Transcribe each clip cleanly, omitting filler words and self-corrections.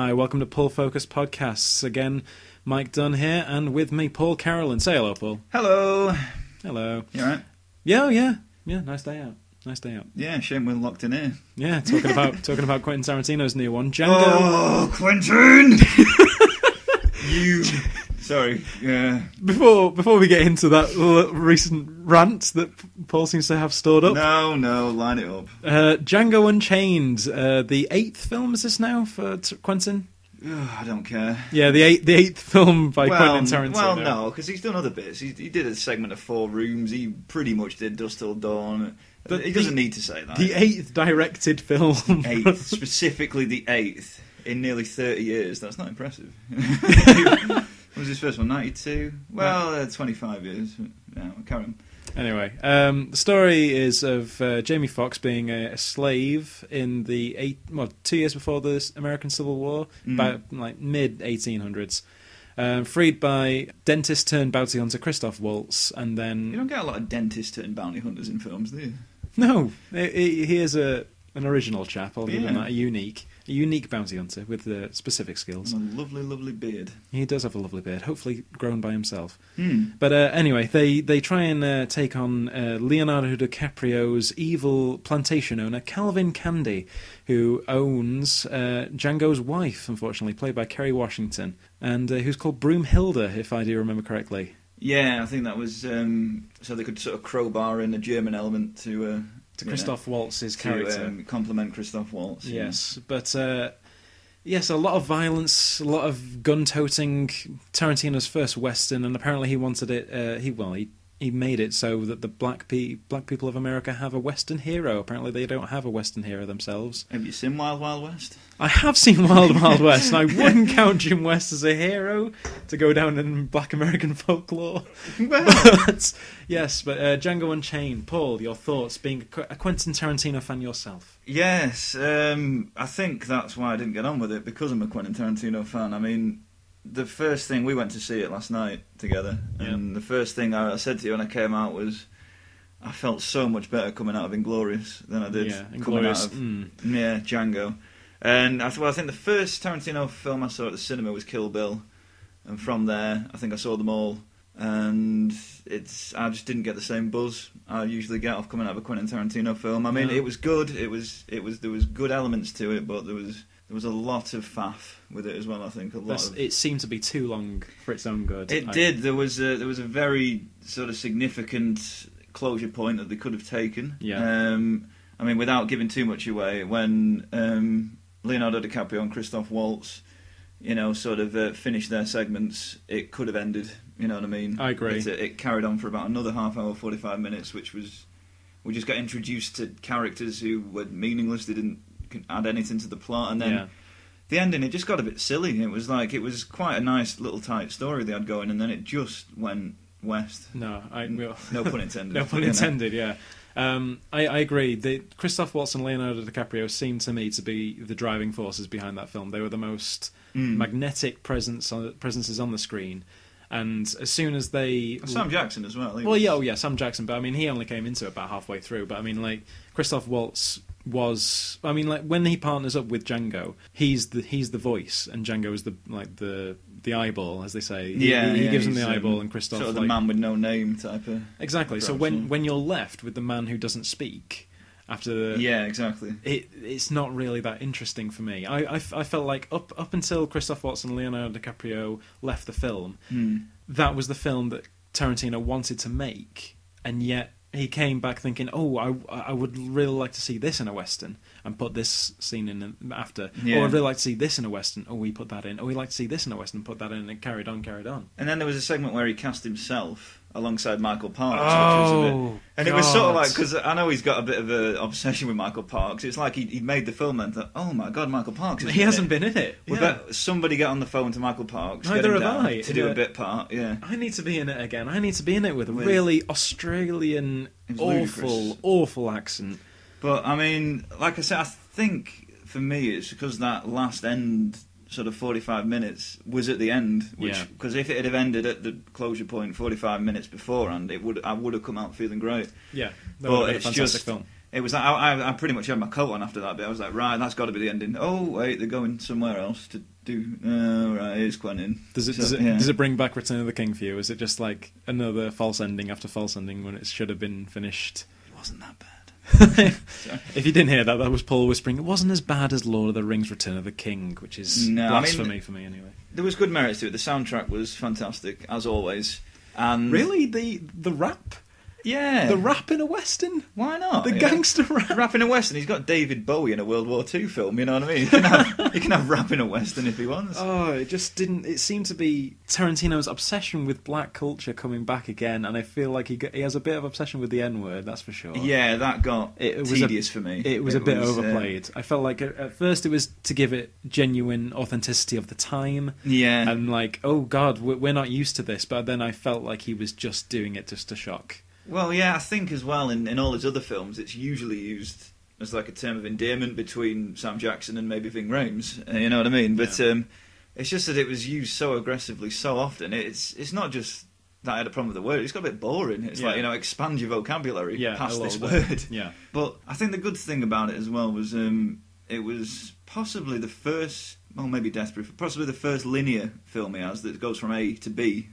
Hi, welcome to Pull Focus Podcasts. Again, Mike Dunn here, and with me, Paul Carolan. Say hello, Paul. Hello. Hello. You alright? Yeah. Nice day out. Yeah, shame we're locked in here. Yeah, talking about Quentin Tarantino's new one, Django. Oh, Quentin! Sorry. Yeah. Before we get into that recent rant that Paul seems to have stored up. No, line it up. Django Unchained, the 8th film is this now for Quentin? I don't care. Yeah, the eighth film by Quentin Tarantino. Well, no, because he's done other bits. He did a segment of 4 Rooms. He pretty much did Dusk Till Dawn. But he doesn't need to say that. The 8th directed film. 8th, specifically the 8th, in nearly 30 years. That's not impressive. What was his first one, 92? Well, 25 years. No, carry on. Anyway, the story is of Jamie Foxx being a slave in the 2 years before the American Civil War, about like mid-1800s. Freed by dentist turned bounty hunter Christoph Waltz, and then You don't get a lot of dentists turned bounty hunters in films, do you? No, he is an original chap. I'll give him that. A unique bounty hunter with specific skills. And a lovely, lovely beard. He does have a lovely beard, hopefully grown by himself. But anyway, they try and take on Leonardo DiCaprio's evil plantation owner, Calvin Candy, who owns Django's wife, unfortunately, played by Kerry Washington, and who's called Broomhilda, if I do remember correctly. Yeah, I think that was so they could sort of crowbar in a German element to Christoph Waltz's character. To complement Christoph Waltz. Yes, but yes, a lot of violence, a lot of gun-toting. Tarantino's first Western, and apparently he wanted it. He made it so that the black people of America have a Western hero. Apparently they don't have a Western hero themselves. Have you seen Wild Wild West? I have seen Wild Wild West, and I wouldn't count Jim West as a hero to go down in black American folklore. But Django Unchained. Paul, your thoughts, being a Quentin Tarantino fan yourself? Yes, I think that's why I didn't get on with it, because I'm a Quentin Tarantino fan. I mean, the first thing, we went to see it last night together, and the first thing I said to you when I came out was, I felt so much better coming out of Inglourious than I did coming out of Django. And I think the first Tarantino film I saw at the cinema was Kill Bill, and from there I think I saw them all, and I just didn't get the same buzz I usually get off coming out of a Quentin Tarantino film. I mean, it was good. There was good elements to it, but there was a lot of faff with it as well. I think it seemed to be too long for its own good. It did. There was a very sort of significant closure point that they could have taken. Yeah. I mean, without giving too much away, when Leonardo DiCaprio and Christoph Waltz, sort of finished their segments, it could have ended. You know what I mean? I agree. It carried on for about another half hour, 45 minutes, which was, we just got introduced to characters who were meaningless. They didn't add anything to the plot, and then the ending, it just got a bit silly. It was quite a nice little tight story they had going, and then it just went west. No pun intended. No pun intended. Yeah. I agree. Christoph Waltz and Leonardo DiCaprio seemed to me to be the driving forces behind that film. They were the most magnetic presences on the screen. And as soon as Sam Jackson as well. Sam Jackson. But I mean, he only came into it about halfway through. But I mean, like, Christoph Waltz was, I mean, like, when he partners up with Django, he's the voice, and Django is the eyeball, as they say. He gives him the eyeball, and Christoph sort of the man with no name type of. Exactly. So when you're left with the man who doesn't speak after exactly, it's not really that interesting for me. I felt like up until Christoph Waltz and Leonardo DiCaprio left the film, that was the film that Tarantino wanted to make, and yet he came back thinking, I would really like to see this in a Western, and put this scene in after. Yeah. Or I'd really like to see this in a Western, we put that in. We'd like to see this in a Western, put that in, and carried on. And then there was a segment where he cast himself alongside Michael Parks, which was a bit... And it was sort of like, because I know he's got a bit of an obsession with Michael Parks, it's like he made the film and thought, oh my god, Michael Parks he hasn't been in it. We bet somebody get on the phone to Michael Parks, Neither have I. To do a bit part, I need to be in it again. I need to be in it with a really Australian, awful accent. But, I mean, like I said, I think, for me, it's because that last end sort of 45 minutes was at the end, because if it had ended at the closure point 45 minutes beforehand, I would have come out feeling great. Yeah, but it's just film. It was like, I pretty much had my coat on after that bit. I was like, right, that's got to be the ending. Oh wait, they're going somewhere else to Right, it's Quentin. Does it bring back Return of the King for you? Is it just like another false ending after false ending when it should have been finished? It wasn't that bad. If you didn't hear that was Paul whispering. It wasn't as bad as Lord of the Rings: Return of the King, which is blasphemy for me anyway. There was good merits to it. The soundtrack was fantastic as always. And really, the rap. Yeah. The rap in a Western? Why not? The gangster rap? Rap in a Western. He's got David Bowie in a World War II film, you know what I mean? He can have rap in a Western if he wants. Oh, it just didn't... It seemed to be Tarantino's obsession with black culture coming back again, and I feel like he has a bit of obsession with the N-word, that's for sure. Yeah, that got tedious for me. It was a bit overplayed. I felt like at first it was to give it genuine authenticity of the time. Yeah. And like, oh God, we're not used to this, but then I felt like he was just doing it just to shock. Well, yeah, I think as well in all his other films, it's usually used as like a term of endearment between Sam Jackson and maybe Ving Rhames. You know what I mean? But it's just that it was used so aggressively so often. It's not just that I had a problem with the word. It's got a bit boring. It's like, expand your vocabulary past this word. Yeah. But I think the good thing about it as well was it was possibly the first, well, maybe Death Proof, possibly the first linear film he has that goes from A to B.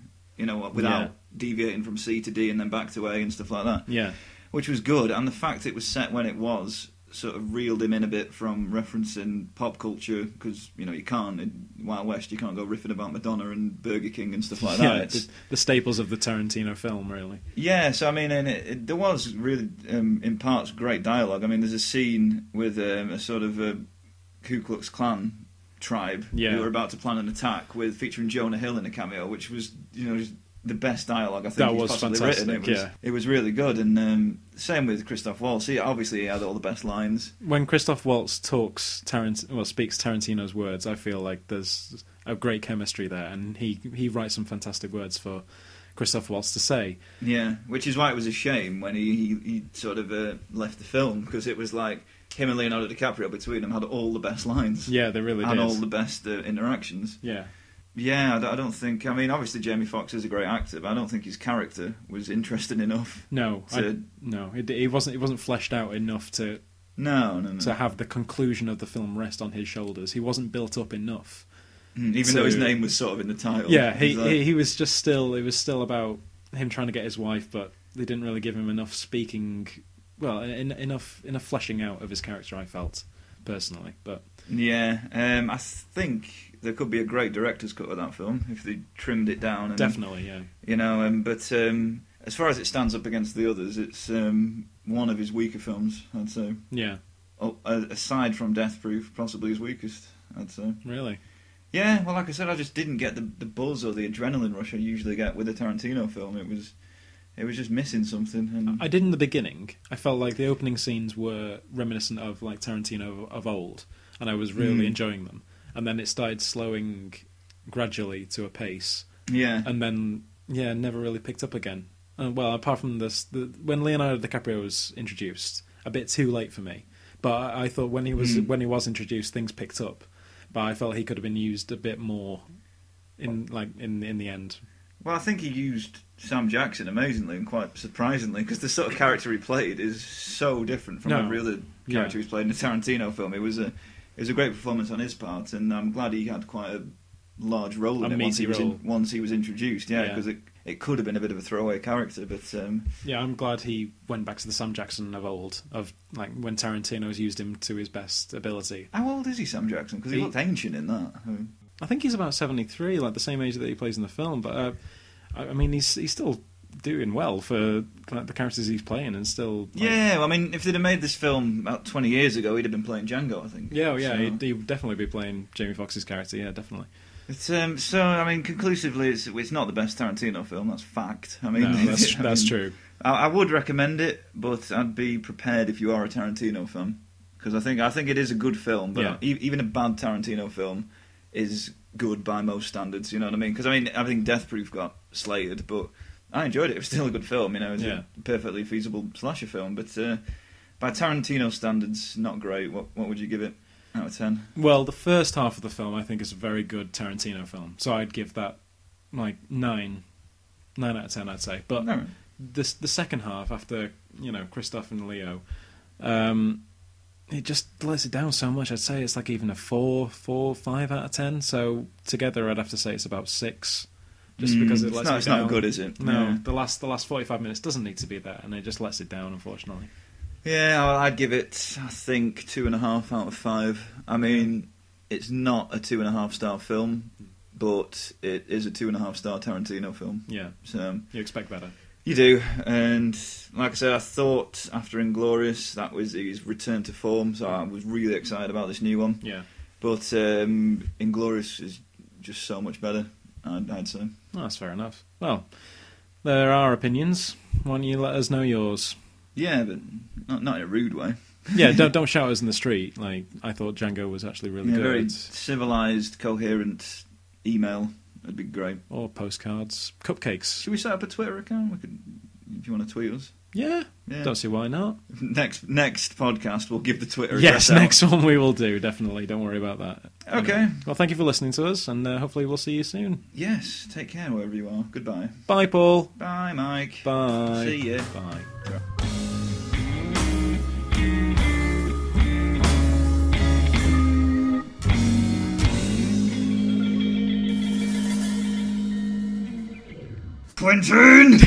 Without deviating from C to D and then back to A and stuff like that. Yeah. Which was good, and the fact it was set when it was sort of reeled him in a bit from referencing pop culture, because, you can't, in Wild West, you can't go riffing about Madonna and Burger King and stuff like that. Yeah, the staples of the Tarantino film, really. Yeah, so, I mean, and there was really, in parts, great dialogue. I mean, there's a scene with a sort of a Ku Klux Klan tribe who were about to plan an attack featuring Jonah Hill in a cameo, which was just the best dialogue I think he's possibly written. It was really good, and same with Christoph Waltz. He had all the best lines. When Christoph Waltz speaks Tarantino's words, I feel like there's a great chemistry there, and he writes some fantastic words for Christoph Waltz to say. Yeah, which is why it was a shame when he sort of left the film, because it was like him and Leonardo DiCaprio between them had all the best lines. Yeah, they really did. And all the best interactions. Yeah. Yeah, I don't think... I mean, obviously Jamie Foxx is a great actor, but I don't think his character was interesting enough. No, he wasn't fleshed out enough to... No. To have the conclusion of the film rest on his shoulders. He wasn't built up enough. Even though his name was sort of in the title. Yeah, he was just still... It was still about him trying to get his wife, but they didn't really give him enough speaking... Well, enough fleshing out of his character, I felt, personally. But yeah, I think there could be a great director's cut of that film if they trimmed it down. And, definitely, yeah. But as far as it stands up against the others, it's one of his weaker films, I'd say. Yeah. Aside from Death Proof, possibly his weakest, I'd say. Really? Yeah, well, like I said, I just didn't get the buzz or the adrenaline rush I usually get with a Tarantino film. It was just missing something. And I did in the beginning. I felt like the opening scenes were reminiscent of like Tarantino of old, and I was really enjoying them. And then it started slowing gradually to a pace. Yeah. And then, never really picked up again. Well, apart from this, when Leonardo DiCaprio was introduced, a bit too late for me. But I thought when he was introduced, things picked up. But I felt he could have been used a bit more in the end. Well, I think he used Sam Jackson amazingly and quite surprisingly, because the sort of character he played is so different from every other character he's played in a Tarantino film. It was a great performance on his part, and I'm glad he had quite a large role in it once he was introduced. Yeah, because it could have been a bit of a throwaway character, but I'm glad he went back to the Sam Jackson of old, of like when Tarantino's used him to his best ability. How old is he, Sam Jackson? Because he looked ancient in that. I think he's about 73, like the same age that he plays in the film. But I mean, he's still doing well for like, the characters he's playing, and still. Like, yeah, well, I mean, if they'd have made this film about 20 years ago, he'd have been playing Django, I think. Yeah, he'd definitely be playing Jamie Foxx's character. Yeah, definitely. So, I mean, conclusively, it's not the best Tarantino film. That's fact. I mean, no, that's true. I would recommend it, but I'd be prepared if you are a Tarantino fan, because I think it is a good film. But even a bad Tarantino film is good by most standards. You know what I mean? Because I think Death Proof got slated, but I enjoyed it. It was still a good film. You know, it's a perfectly feasible slasher film. But by Tarantino standards, not great. What would you give it out of 10? Well, the first half of the film I think is a very good Tarantino film, so I'd give that like 9 out of 10, I'd say. But the second half, after Christoph and Leo, it just lets it down so much. I'd say it's like even a 4, 5 out of 10. So together, I'd have to say it's about 6. Just because it lets it down. It's not good, is it? No, Yeah. the last 45 minutes doesn't need to be there, and it just lets it down, unfortunately. Yeah, I'd give it, I think, 2.5 out of 5. I mean, it's not a 2.5-star film, but it is a 2.5-star Tarantino film. Yeah, so you expect better. You do, and like I said, I thought after Inglourious that was his return to form, so I was really excited about this new one. Yeah, but Inglourious is just so much better, I'd say. Oh, that's fair enough. Well, there are opinions. Why don't you let us know yours? Yeah, but not in a rude way. Yeah, don't shout us in the street. Like, I thought Django was actually really good. Very civilised, coherent email. That'd be great. Or postcards, cupcakes. Should we set up a Twitter account? We could, if you want to tweet us. Yeah. Don't see why not. Next podcast, we'll give the Twitter address out. Next one we will do, definitely. Don't worry about that. Okay. Well, thank you for listening to us, and hopefully we'll see you soon. Yes, take care wherever you are. Goodbye. Bye, Paul. Bye, Mike. Bye. See you. Bye. Quentin!